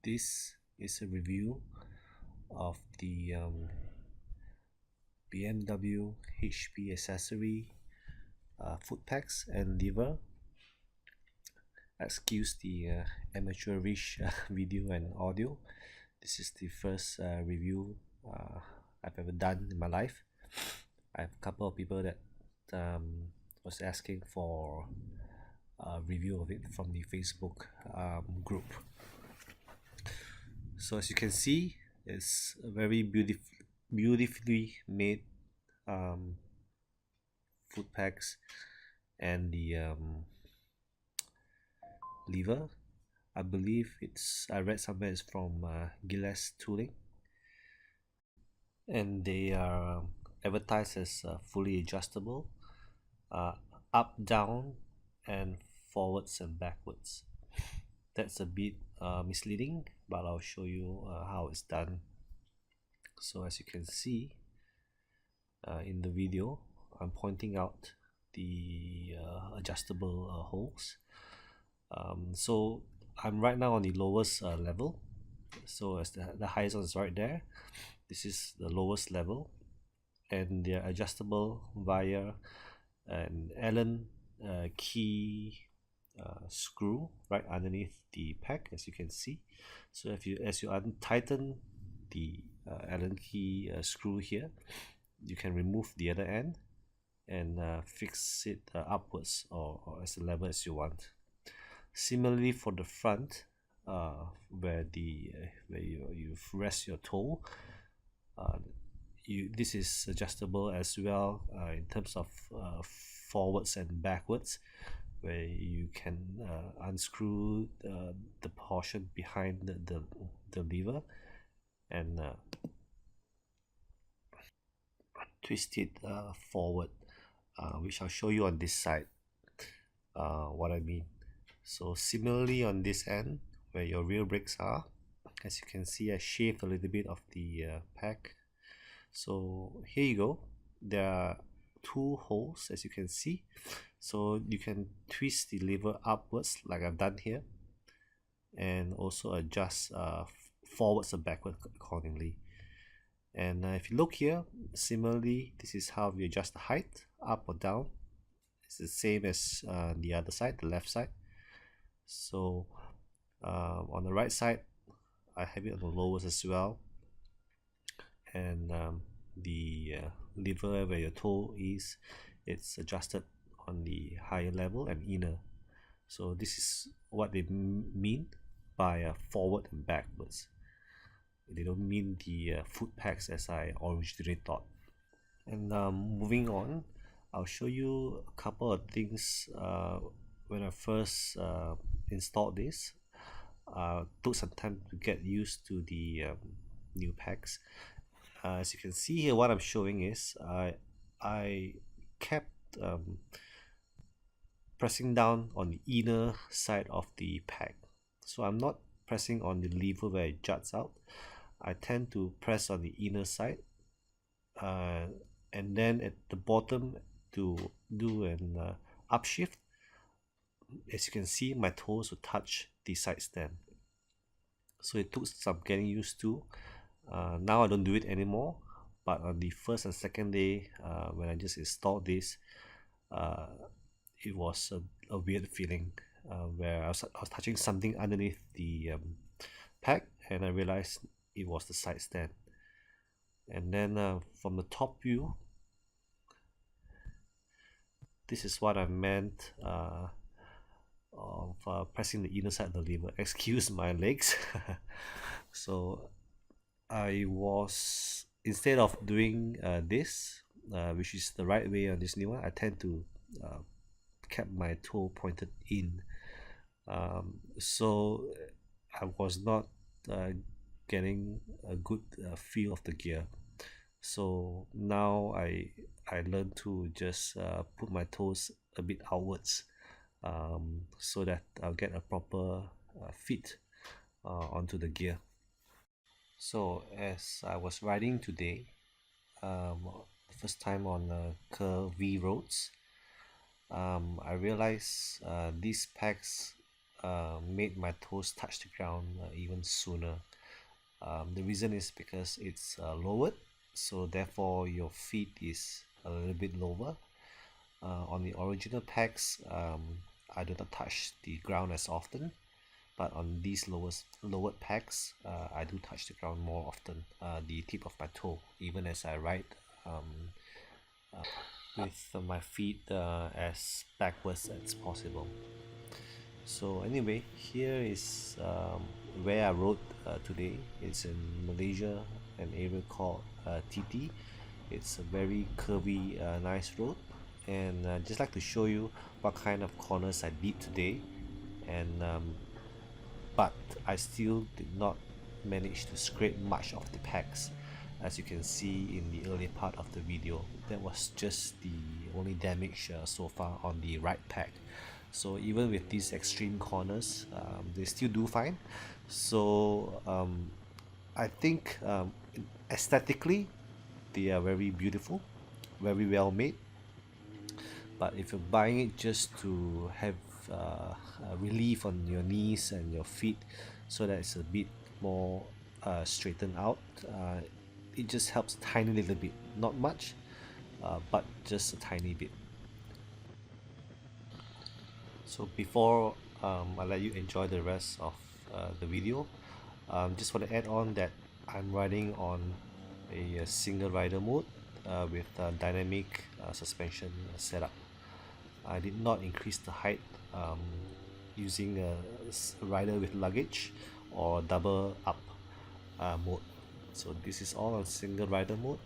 This is a review of the BMW HP accessory foot pegs and lever. Excuse the amateurish video and audio. This is the first review I've ever done in my life. I have a couple of people that was asking for a review of it from the Facebook group. So as you can see, it's a very beautifully made foot pegs and the lever. I believe I read somewhere it's from Gilles Tooling, and they are advertised as fully adjustable, up, down, and forwards and backwards. That's a bit misleading, but I'll show you how it's done. So as you can see in the video, I'm pointing out the adjustable holes. So I'm right now on the lowest level, so as the highest one is right there. This is the lowest level, and they're adjustable via an Allen key screw right underneath the peg, as you can see. So as you tighten the Allen key screw here, you can remove the other end and fix it upwards or as a level as you want. Similarly for the front, where you rest your toe, this is adjustable as well in terms of forwards and backwards, where you can unscrew the portion behind the lever and twist it forward, which I'll show you on this side what I mean. So similarly on this end where your rear brakes are, as you can see, I shaved a little bit of the peg. So here you go, there are two holes as you can see, so you can twist the lever upwards like I've done here, and also adjust forwards and backwards accordingly. And if you look here, similarly, this is how we adjust the height up or down. It's the same as the other side, the left side. So on the right side, I have it on the lowest as well, and the lever where your toe is, it's adjusted on the higher level and inner. So this is what they mean by forward and backwards. They don't mean the foot pegs as I originally thought. And moving on, I'll show you a couple of things. When I first installed this, took some time to get used to the new pegs. As you can see here, what I'm showing is I kept pressing down on the inner side of the peg. So I'm not pressing on the lever where it juts out. I tend to press on the inner side, and then at the bottom to do an upshift. As you can see, my toes will touch the side stand. So it took some getting used to. Now I don't do it anymore, but on the first and second day when I just installed this, it was a weird feeling where I was touching something underneath the peg, and I realized it was the side stand. And then from the top view, this is what I meant of pressing the inner side of the lever. Excuse my legs. So I was, instead of doing this, which is the right way on this new one, I tend to keep my toe pointed in. So I was not getting a good feel of the gear. So now I learned to just put my toes a bit outwards, so that I'll get a proper fit onto the gear. So as I was riding today, first time on curvy roads, I realized these pegs made my toes touch the ground even sooner. The reason is because it's lowered, so therefore your feet is a little bit lower. On the original packs, I do not touch the ground as often, but on these lowered packs, I do touch the ground more often, the tip of my toe, even as I ride with my feet as backwards as possible. So anyway, here is where I rode today. It's in Malaysia, an area called TT. It's a very curvy, nice road, and just like to show you what kind of corners I did today. And but I still did not manage to scrape much of the packs. As you can see in the earlier part of the video, that was just the only damage so far on the right pack. So even with these extreme corners, they still do fine. So I think aesthetically they are very beautiful, very well made. But if you're buying it just to have relief on your knees and your feet so that it's a bit more straightened out, it just helps a tiny little bit, not much, but just a tiny bit. So before I let you enjoy the rest of the video, just want to add on that I'm riding on a single rider mode with dynamic suspension setup. I did not increase the height using a rider with luggage or double up mode. So this is all on single rider mode,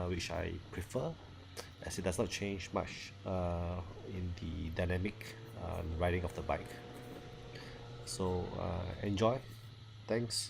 which I prefer, as it does not change much in the dynamic riding of the bike. So enjoy. Thanks.